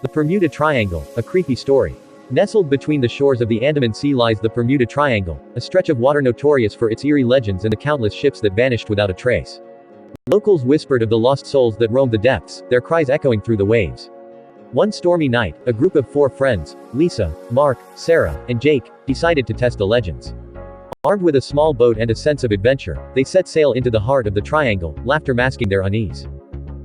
The Bermuda Triangle, a creepy story. Nestled between the shores of the Andaman Sea lies the Bermuda Triangle, a stretch of water notorious for its eerie legends and the countless ships that vanished without a trace. Locals whispered of the lost souls that roamed the depths, their cries echoing through the waves. One stormy night, a group of 4 friends, Lisa, Mark, Sarah, and Jake, decided to test the legends. Armed with a small boat and a sense of adventure, they set sail into the heart of the triangle, laughter masking their unease.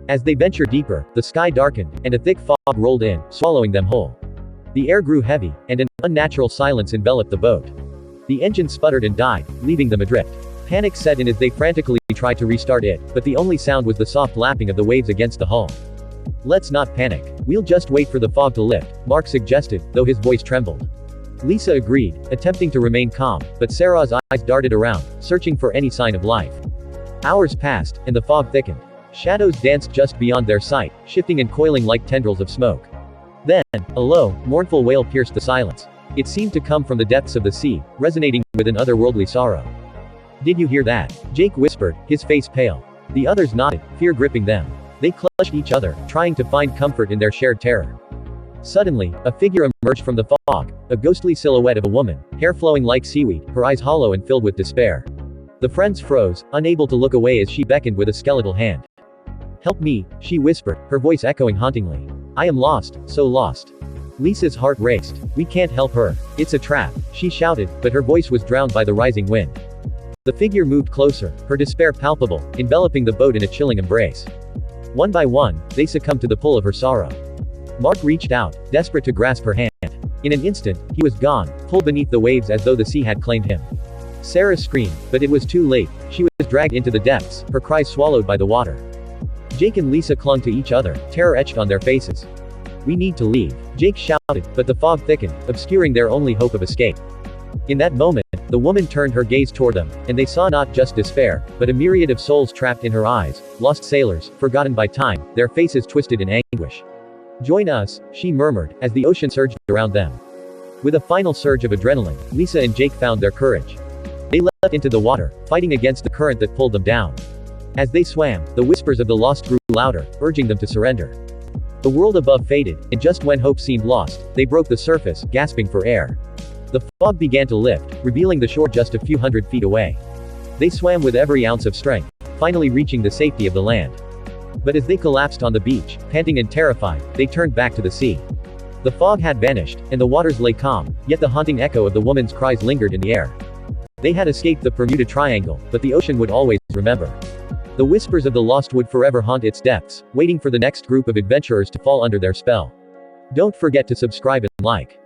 As they ventured deeper, the sky darkened, and a thick fog rolled in, swallowing them whole. The air grew heavy, and an unnatural silence enveloped the boat. The engine sputtered and died, leaving them adrift. Panic set in as they frantically tried to restart it, but the only sound was the soft lapping of the waves against the hull. "Let's not panic. We'll just wait for the fog to lift," Mark suggested, though his voice trembled. Lisa agreed, attempting to remain calm, but Sarah's eyes darted around, searching for any sign of life. Hours passed, and the fog thickened. Shadows danced just beyond their sight, shifting and coiling like tendrils of smoke. Then, a low, mournful wail pierced the silence. It seemed to come from the depths of the sea, resonating with an otherworldly sorrow. "Did you hear that?" Jake whispered, his face pale. The others nodded, fear gripping them. They clutched each other, trying to find comfort in their shared terror. Suddenly, a figure emerged from the fog, a ghostly silhouette of a woman, hair flowing like seaweed, her eyes hollow and filled with despair. The friends froze, unable to look away as she beckoned with a skeletal hand. "Help me," she whispered, her voice echoing hauntingly. "I am lost, so lost." Lisa's heart raced. "We can't help her. It's a trap," she shouted, but her voice was drowned by the rising wind. The figure moved closer, her despair palpable, enveloping the boat in a chilling embrace. One by one, they succumbed to the pull of her sorrow. Mark reached out, desperate to grasp her hand. In an instant, he was gone, pulled beneath the waves as though the sea had claimed him. Sarah screamed, but it was too late. She was dragged into the depths, her cries swallowed by the water. Jake and Lisa clung to each other, terror etched on their faces. "We need to leave," Jake shouted, but the fog thickened, obscuring their only hope of escape. In that moment, the woman turned her gaze toward them, and they saw not just despair, but a myriad of souls trapped in her eyes, lost sailors, forgotten by time, their faces twisted in anguish. "Join us," she murmured, as the ocean surged around them. With a final surge of adrenaline, Lisa and Jake found their courage. They leapt into the water, fighting against the current that pulled them down. As they swam, the whispers of the lost grew louder, urging them to surrender. The world above faded, and just when hope seemed lost, they broke the surface, gasping for air. The fog began to lift, revealing the shore just a few hundred feet away. They swam with every ounce of strength, finally reaching the safety of the land. But as they collapsed on the beach, panting and terrified, they turned back to the sea. The fog had vanished, and the waters lay calm, yet the haunting echo of the woman's cries lingered in the air. They had escaped the Bermuda Triangle, but the ocean would always remember. The whispers of the lost would forever haunt its depths, waiting for the next group of adventurers to fall under their spell. Don't forget to subscribe and like.